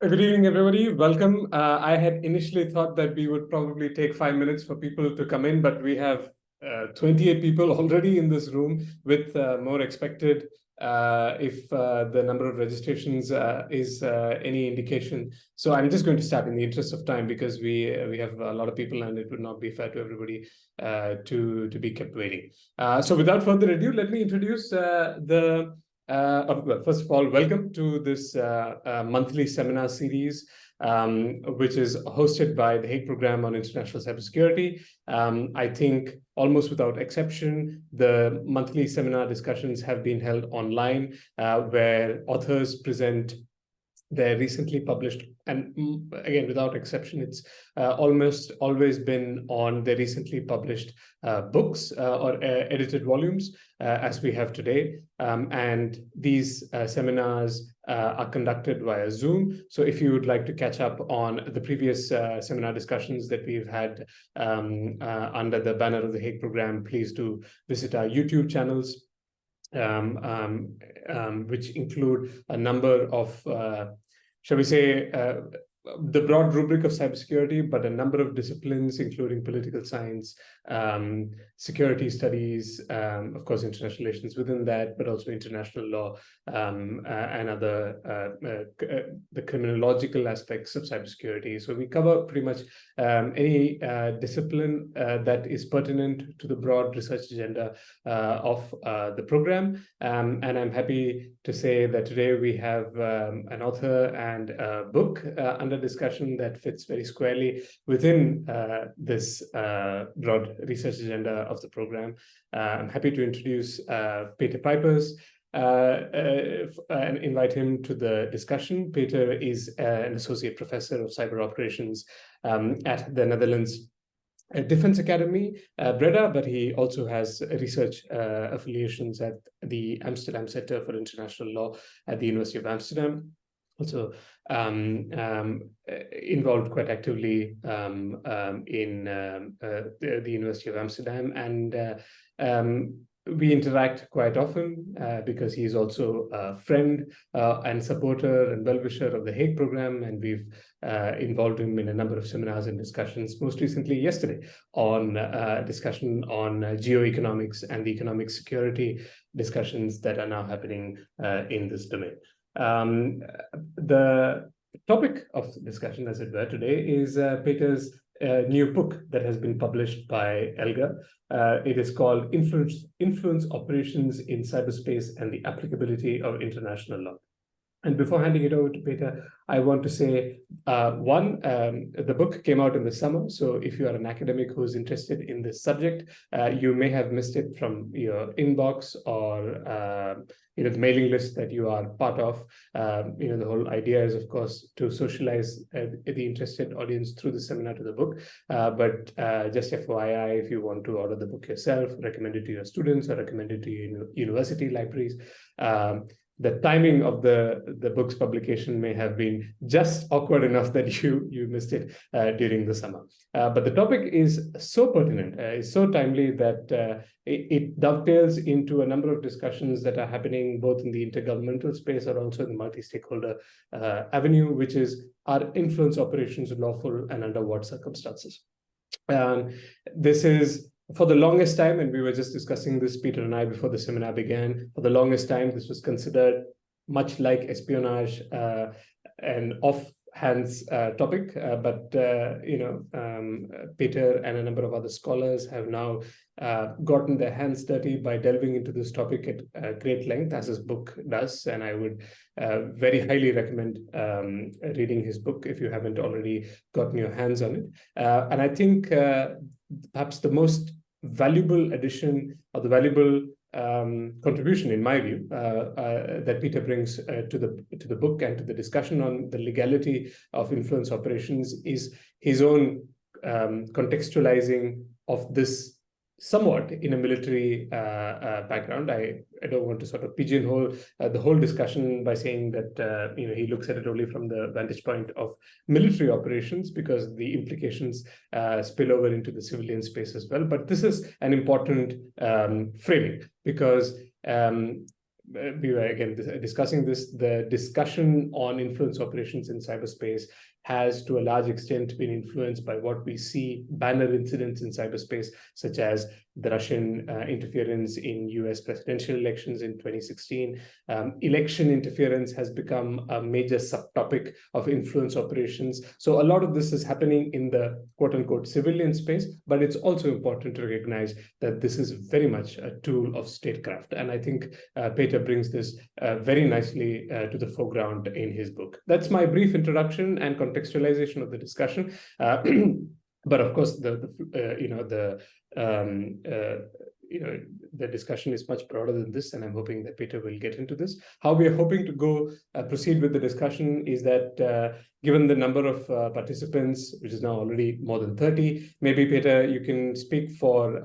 Good evening, everybody. Welcome. I had initially thought that we would probably take 5 minutes for people to come in, but we have 28 people already in this room, with more expected if the number of registrations is any indication. So I'm just going to start in the interest of time, because we have a lot of people and it would not be fair to everybody to be kept waiting. So without further ado, let me introduce well, first of all, welcome to this monthly seminar series, which is hosted by the Hague Program on International Cybersecurity. I think almost without exception, the monthly seminar discussions have been held online, where authors present their recently published, and again, without exception, it's almost always been on the recently published books or edited volumes, as we have today. And these seminars are conducted via Zoom. So if you would like to catch up on the previous seminar discussions that we've had under the banner of the Hague Program, please do visit our YouTube channels, which include a number of, shall we say, the broad rubric of cybersecurity, but a number of disciplines, including political science, security studies, of course, international relations within that, but also international law, and other the criminological aspects of cybersecurity. So we cover pretty much any discipline that is pertinent to the broad research agenda of the program. And I'm happy to say that today we have an author and a book under discussion that fits very squarely within this broad research agenda of the program. I'm happy to introduce Peter Pijpers and invite him to the discussion. Peter is an associate professor of cyber operations at the Netherlands Defense Academy, Breda, but he also has research affiliations at the Amsterdam Center for International Law at the University of Amsterdam. Also involved quite actively in the University of Amsterdam, and we interact quite often because he's also a friend and supporter and well-wisher of the Hague Program, and we've involved him in a number of seminars and discussions, most recently yesterday on discussion on geoeconomics and the economic security discussions that are now happening in this domain. The topic of discussion, as it were, today is Peter's new book that has been published by Elga. It is called Influence Operations in Cyberspace and the Applicability of International Law. And before handing it over to Peter, I want to say, the book came out in the summer. So if you are an academic who's interested in this subject, you may have missed it from your inbox or the mailing list that you are part of. The whole idea is, of course, to socialize the interested audience through the seminar to the book. But just FYI, if you want to order the book yourself, recommend it to your students or recommend it to your university libraries, the timing of the book's publication may have been just awkward enough that you missed it during the summer. But the topic is so pertinent, is so timely that it dovetails into a number of discussions that are happening both in the intergovernmental space or also in the multi-stakeholder avenue, which is, are influence operations lawful and under what circumstances? This is, for the longest time, and we were just discussing this, Peter and I, before the seminar began, for the longest time, this was considered much like espionage, an off-hands topic. But Peter and a number of other scholars have now gotten their hands dirty by delving into this topic at great length, as his book does. And I would very highly recommend reading his book if you haven't already gotten your hands on it. And I think perhaps the most valuable addition, or the valuable contribution, in my view, that Peter brings to the book and to the discussion on the legality of influence operations is his own contextualizing of this somewhat in a military background. I don't want to sort of pigeonhole the whole discussion by saying that he looks at it only from the vantage point of military operations, because the implications spill over into the civilian space as well. But this is an important framing, because we were again discussing this, the discussion on influence operations in cyberspace has to a large extent been influenced by what we see banner incidents in cyberspace, such as the Russian interference in US presidential elections in 2016. Election interference has become a major subtopic of influence operations. So a lot of this is happening in the quote unquote civilian space, but it's also important to recognize that this is very much a tool of statecraft. And I think Peter brings this very nicely to the foreground in his book. That's my brief introduction and contextualization of the discussion. But of course, the discussion is much broader than this, and I'm hoping that Peter will get into this. How we are hoping to proceed with the discussion is that given the number of participants, which is now already more than 30, maybe Peter, you can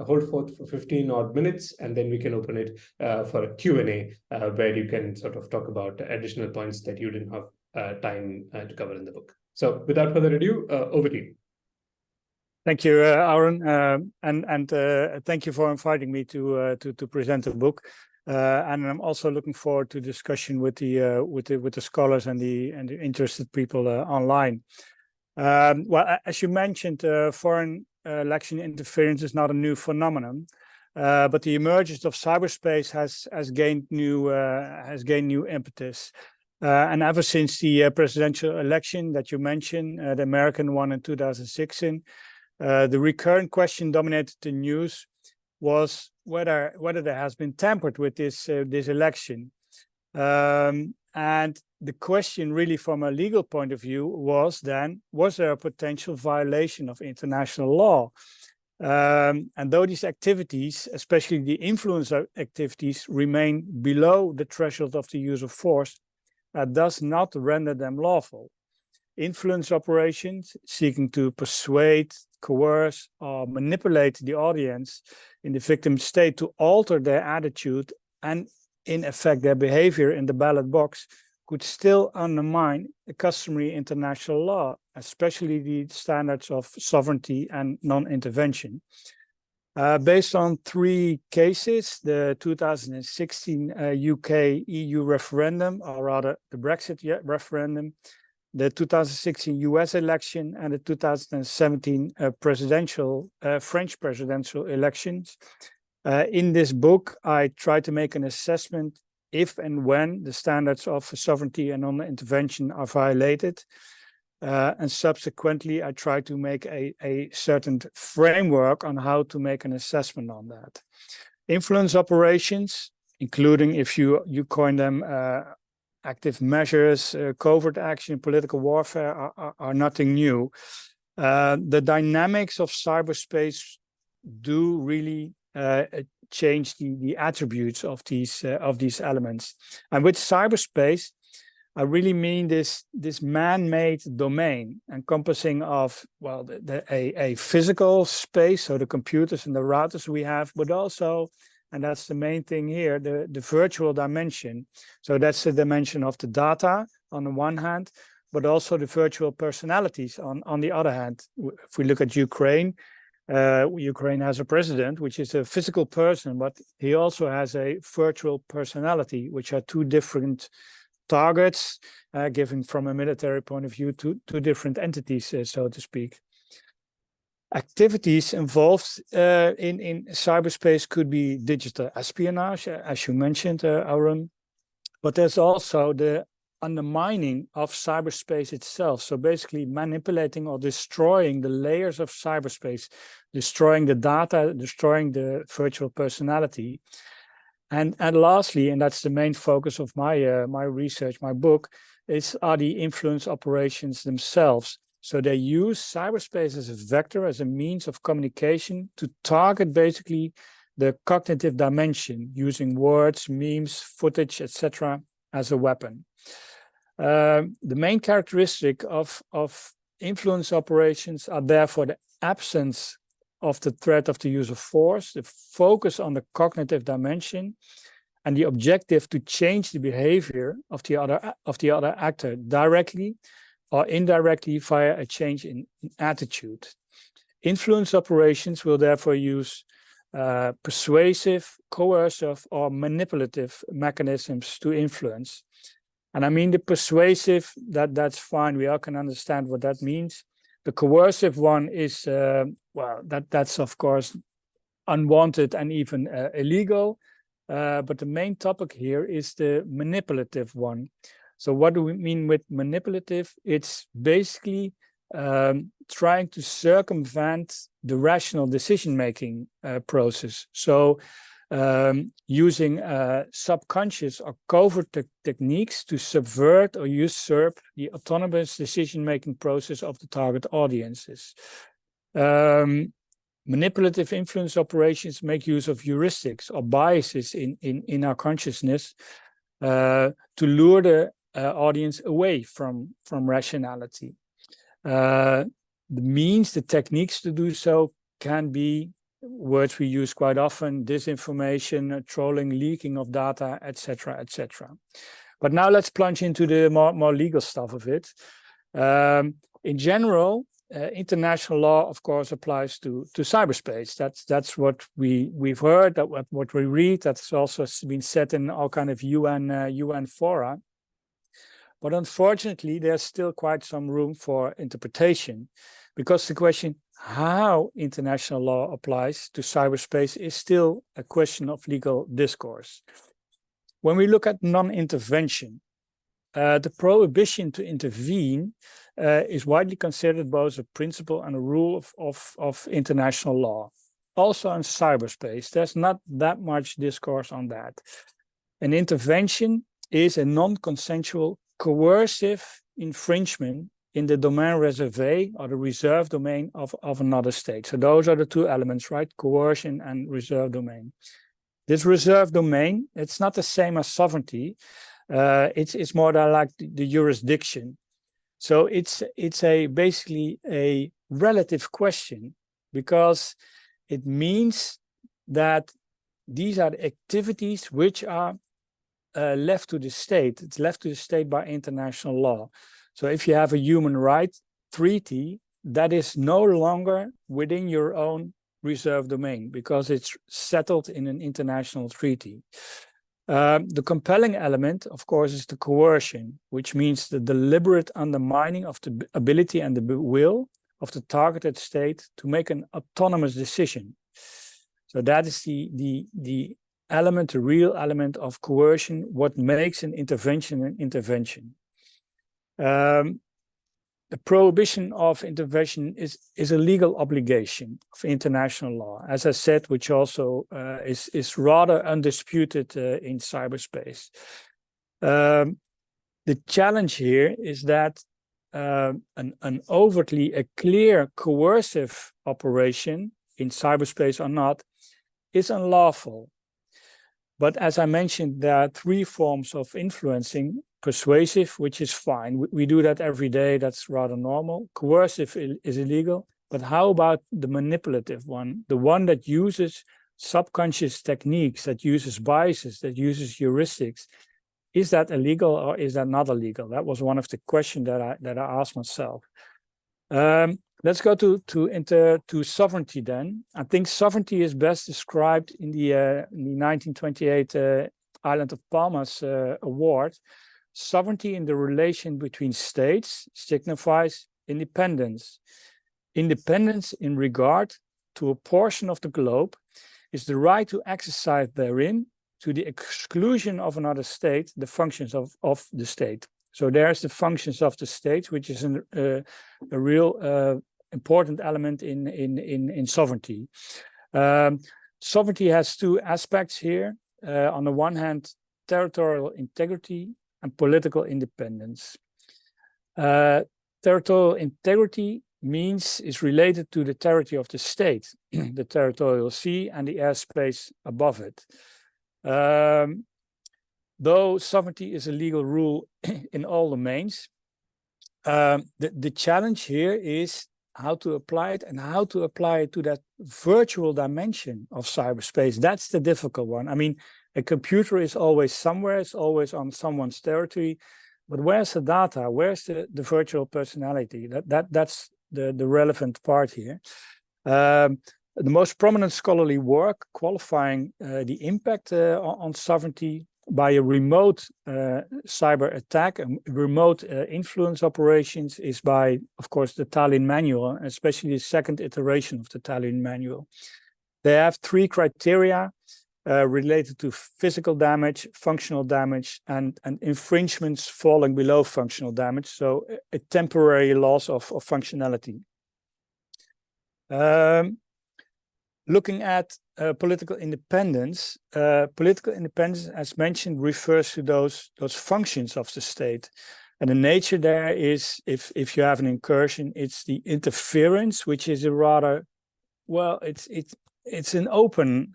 hold forth for 15 odd minutes, and then we can open it for a Q&A where you can sort of talk about additional points that you didn't have time to cover in the book. So without further ado, over to you. Thank you, Aaron, and thank you for inviting me to present the book. And I'm also looking forward to discussion with the scholars and the interested people online. Well, as you mentioned, foreign election interference is not a new phenomenon, but the emergence of cyberspace has gained new impetus. And ever since the presidential election that you mentioned, the American one in 2016. The recurrent question dominated the news was whether there has been tampered with this election, and the question really from a legal point of view was there a potential violation of international law? And though these activities, especially the influence activities, remain below the threshold of the use of force, that does not render them lawful. Influence operations seeking to persuade, coerce, or manipulate the audience in the victim state to alter their attitude and, in effect, their behavior in the ballot box could still undermine the customary international law, especially the standards of sovereignty and non-intervention. Based on 3 cases, the 2016 UK EU referendum, or rather the Brexit referendum, the 2016 US election, and the 2017 French presidential elections. In this book, I try to make an assessment if and when the standards of sovereignty and non-intervention are violated. And subsequently, I try to make a certain framework on how to make an assessment on that. Influence operations, including, if you coin them, active measures, covert action, political warfare are nothing new. The dynamics of cyberspace do really change the attributes of these elements. And with cyberspace, I really mean this man-made domain encompassing of, well, a physical space, so the computers and the routers we have, but also, and that's the main thing here, the virtual dimension. So that's the dimension of the data on the one hand, but also the virtual personalities on the other hand. If we look at Ukraine, Ukraine has a president, which is a physical person, but he also has a virtual personality, which are 2 different targets, given from a military point of view, two different entities, so to speak. Activities involved in cyberspace could be digital espionage, as you mentioned, Aaron, but there's also the undermining of cyberspace itself. So basically manipulating or destroying the layers of cyberspace, destroying the data, destroying the virtual personality. And lastly, and that's the main focus of my research, my book, are the influence operations themselves. So they use cyberspace as a vector, as a means of communication to target basically the cognitive dimension, using words, memes, footage, etc. as a weapon. The main characteristic of influence operations are therefore the absence of the threat of the use of force, the focus on the cognitive dimension, and the objective to change the behavior of the other actor directly or indirectly via a change in attitude. Influence operations will therefore use persuasive, coercive, or manipulative mechanisms to influence. And I mean the persuasive, that's fine. We all can understand what that means. The coercive one is, well, that's of course unwanted and even illegal. But the main topic here is the manipulative one. So what do we mean with manipulative? It's basically trying to circumvent the rational decision-making process. So using subconscious or covert techniques to subvert or usurp the autonomous decision-making process of the target audiences. Manipulative influence operations make use of heuristics or biases in our consciousness to lure the audience away from rationality. The means, the techniques to do so can be words we use quite often: disinformation, trolling, leaking of data, etc., etc. But now let's plunge into the more legal stuff of it. In general, international law, of course, applies to cyberspace. That's what we've heard, that what we read. That's also been said in all kind of UN fora. But unfortunately, there's still quite some room for interpretation, because the question how international law applies to cyberspace is still a question of legal discourse. When we look at non-intervention, the prohibition to intervene is widely considered both a principle and a rule of international law. Also in cyberspace, there's not that much discourse on that. An intervention is a non-consensual coercive infringement in the domain reservé or the reserve domain of another state. So those are the two elements, right? Coercion and reserve domain. This reserve domain, it's not the same as sovereignty. It's more like the jurisdiction. So it's basically a relative question, because it means that these are the activities which are left to the state. It's left to the state by international law. So if you have a human rights treaty, that is no longer within your own reserve domain, because it's settled in an international treaty. The compelling element, of course, is the coercion, which means the deliberate undermining of the ability and the will of the targeted state to make an autonomous decision. So that is the element, the real element of coercion, what makes an intervention an intervention. The prohibition of intervention is a legal obligation of international law, as I said, which also is rather undisputed in cyberspace. The challenge here is that an overtly a clear coercive operation in cyberspace or not is unlawful. But as I mentioned, there are three forms of influencing: persuasive, which is fine. We do that every day. That's rather normal. Coercive is illegal. But how about the manipulative one? The one that uses subconscious techniques, that uses biases, that uses heuristics. Is that illegal or is that not illegal? That was one of the questions that I asked myself. Let's go to sovereignty then. I think sovereignty is best described in the 1928 Island of Palmas award. Sovereignty in the relation between states signifies independence. Independence in regard to a portion of the globe is the right to exercise therein, to the exclusion of another state, the functions of the state. So there's the functions of the state, which is a real important element in sovereignty. Sovereignty has two aspects here. On the one hand, territorial integrity and political independence. Territorial integrity is related to the territory of the state, the territorial sea and the airspace above it. Though sovereignty is a legal rule in all domains, the challenge here is how to apply it and how to apply it to that virtual dimension of cyberspace. That's the difficult one. I mean, a computer is always somewhere, it's always on someone's territory, but where's the data? Where's the virtual personality? That's the relevant part here. The most prominent scholarly work qualifying the impact on sovereignty by a remote cyber attack, remote influence operations, is by, of course, the Tallinn Manual, especially the second iteration of the Tallinn Manual. They have 3 criteria related to physical damage, functional damage, and infringements falling below functional damage, so a temporary loss of functionality. Looking at political independence, as mentioned, refers to those functions of the state. And the nature there is, if you have an incursion, it's the interference, which is a rather, well, it's an open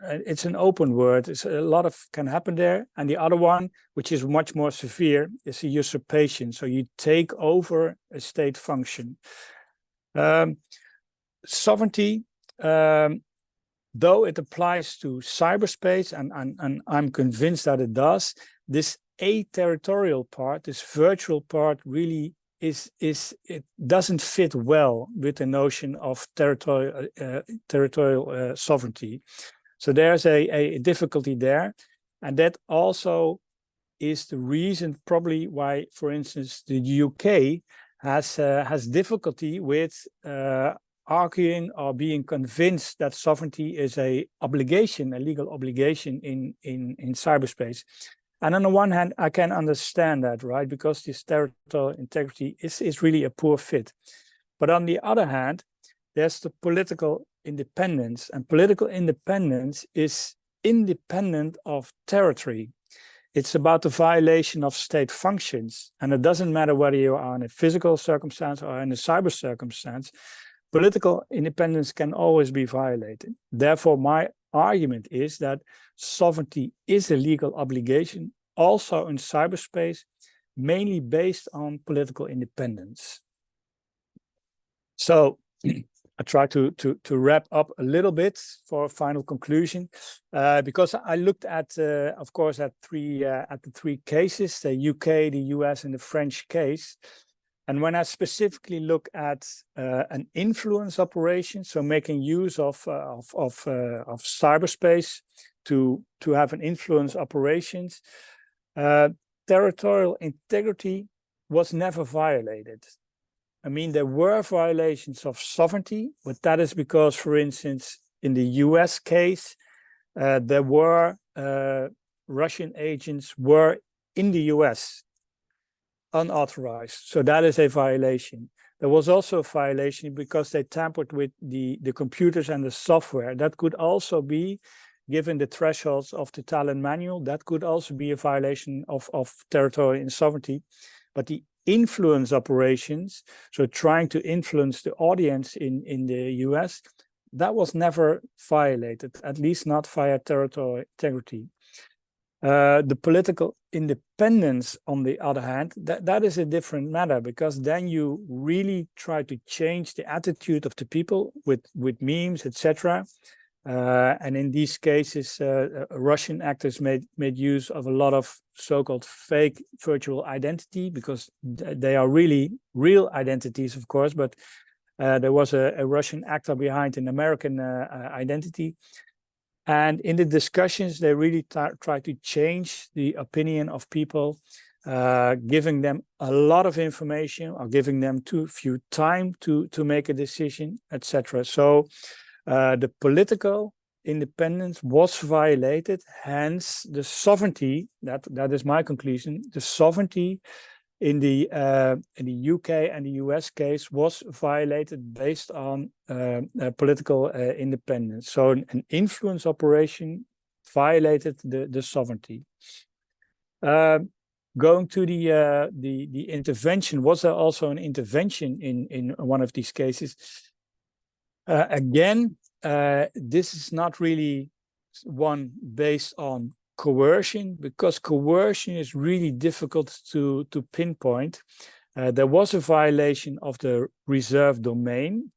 word. It's a lot of can happen there. And the other one, which is much more severe, is a usurpation. So you take over a state function. Sovereignty, though it applies to cyberspace, and I'm convinced that it does, this aterritorial part, this virtual part, really it doesn't fit well with the notion of territorial sovereignty. So there's a difficulty there, and that also is the reason probably why, for instance, the UK has difficulty with arguing or being convinced that sovereignty is a legal obligation in cyberspace. And on the one hand, I can understand that, right? Because this territorial integrity is really a poor fit. But on the other hand, there's the political independence, and political independence is independent of territory. It's about the violation of state functions. And it doesn't matter whether you are in a physical circumstance or in a cyber circumstance, political independence can always be violated. Therefore, my argument is that sovereignty is a legal obligation, also in cyberspace, mainly based on political independence. So I try to wrap up a little bit for a final conclusion, because I looked at, of course, at the 3 cases: the UK, the US, and the French case. And when I specifically look at an influence operation, so making use of cyberspace to have an influence operations, territorial integrity was never violated. I mean, there were violations of sovereignty, but that is because, for instance, in the US case, there were Russian agents were in the US. Unauthorized, so that is a violation. There was also a violation because they tampered with the computers and the software. That could also be, given the thresholds of the Tallinn Manual, that could also be a violation of territorial sovereignty. But the influence operations, so trying to influence the audience in the US, that was never violated, at least not via territorial integrity. The political independence, on the other hand, that is a different matter, because then you really try to change the attitude of the people with memes, etc. And in these cases, Russian actors made use of a lot of so-called fake virtual identity, because they are really real identities, of course, but there was a Russian actor behind an American identity. And in the discussions, they really try to change the opinion of people, giving them a lot of information or giving them too few time to make a decision, etc. So the political independence was violated, hence the sovereignty, that is my conclusion, the sovereignty in the UK and the US case was violated based on political independence. So an influence operation violated the sovereignty. Going to the intervention, was there also an intervention in one of these cases? Again, this is not really one based on coercion, because coercion is really difficult to pinpoint. There was a violation of the reserved domain,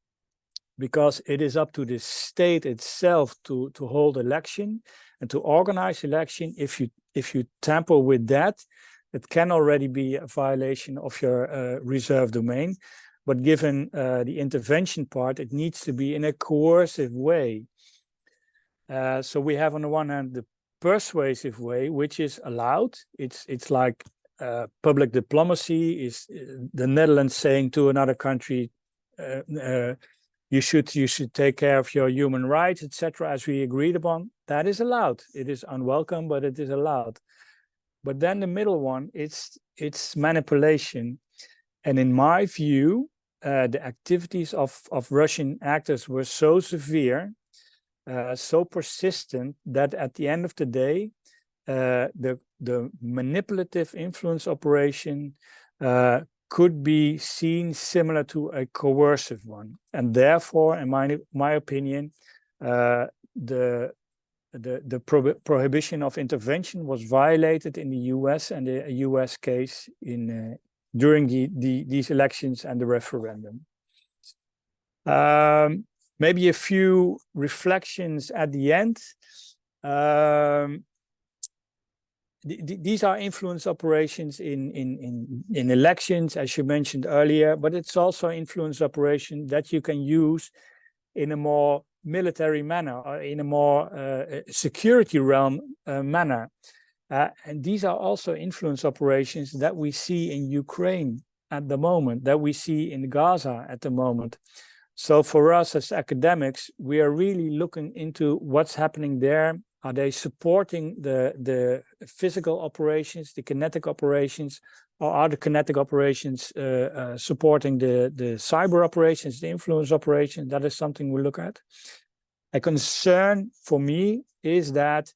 because it is up to the state itself to hold election and to organize election. If you tamper with that, it can already be a violation of your reserved domain. But given the intervention part, it needs to be in a coercive way. So we have on the one hand the persuasive way, which is allowed. It's like public diplomacy is the Netherlands saying to another country, you should take care of your human rights, etc., as we agreed upon. That is allowed. It is unwelcome, but it is allowed. But then the middle one, it's manipulation. And in my view, the activities of Russian actors were so severe, so persistent, that at the end of the day, the manipulative influence operation could be seen similar to a coercive one. And therefore, in my opinion, the prohibition of intervention was violated in the US and the US case during these elections and the referendum. Maybe a few reflections at the end. These are influence operations in elections, as you mentioned earlier, but it's also influence operation that you can use in a more military manner, or in a more security realm manner. And these are also influence operations that we see in Ukraine at the moment, that we see in Gaza at the moment. So for us as academics, we are really looking into what's happening there. Are they supporting the physical operations, the kinetic operations, or are the kinetic operations supporting the cyber operations, the influence operations? That is something we look at. A concern for me is that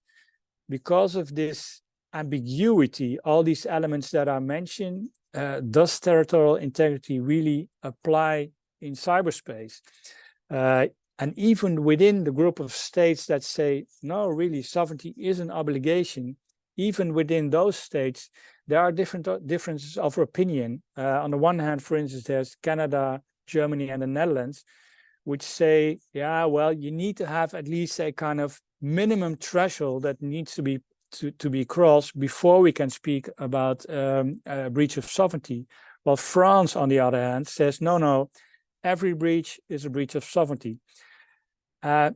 because of this ambiguity, all these elements that are mentioned, does territorial integrity really apply in cyberspace? And even within the group of states that say, no, really, sovereignty is an obligation, even within those states, there are differences of opinion. On the one hand, for instance, there's Canada, Germany, and the Netherlands, which say, yeah, well, you need to have at least a kind of minimum threshold that needs to be crossed before we can speak about a breach of sovereignty. While France, on the other hand, says, no, every breach is a breach of sovereignty. And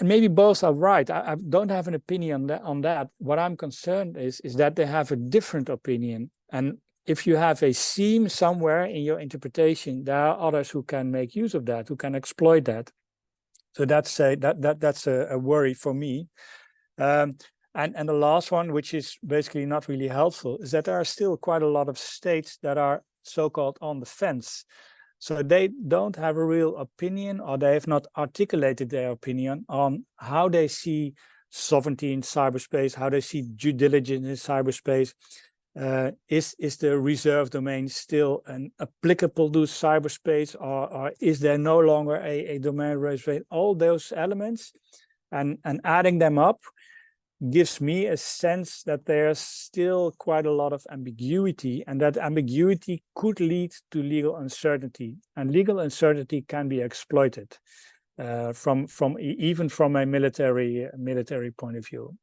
maybe both are right. I don't have an opinion on that. What I'm concerned is that they have a different opinion. And if you have a seam somewhere in your interpretation, there are others who can make use of that, who can exploit that. So that's a worry for me. And the last one, which is basically not really helpful, is that there are still quite a lot of states that are so-called on the fence. So they don't have a real opinion, or they have not articulated their opinion on how they see sovereignty in cyberspace, how they see due diligence in cyberspace. Is the reserve domain still applicable to cyberspace, or is there no longer a domain reservation? All those elements, and adding them up gives me a sense that there's still quite a lot of ambiguity, and that ambiguity could lead to legal uncertainty, and legal uncertainty can be exploited even from a military point of view.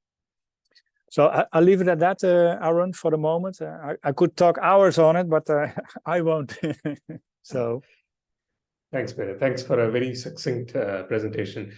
So I'll leave it at that, Aaron, for the moment. I could talk hours on it, but I won't. So thanks, Peter. Thanks for a very succinct presentation.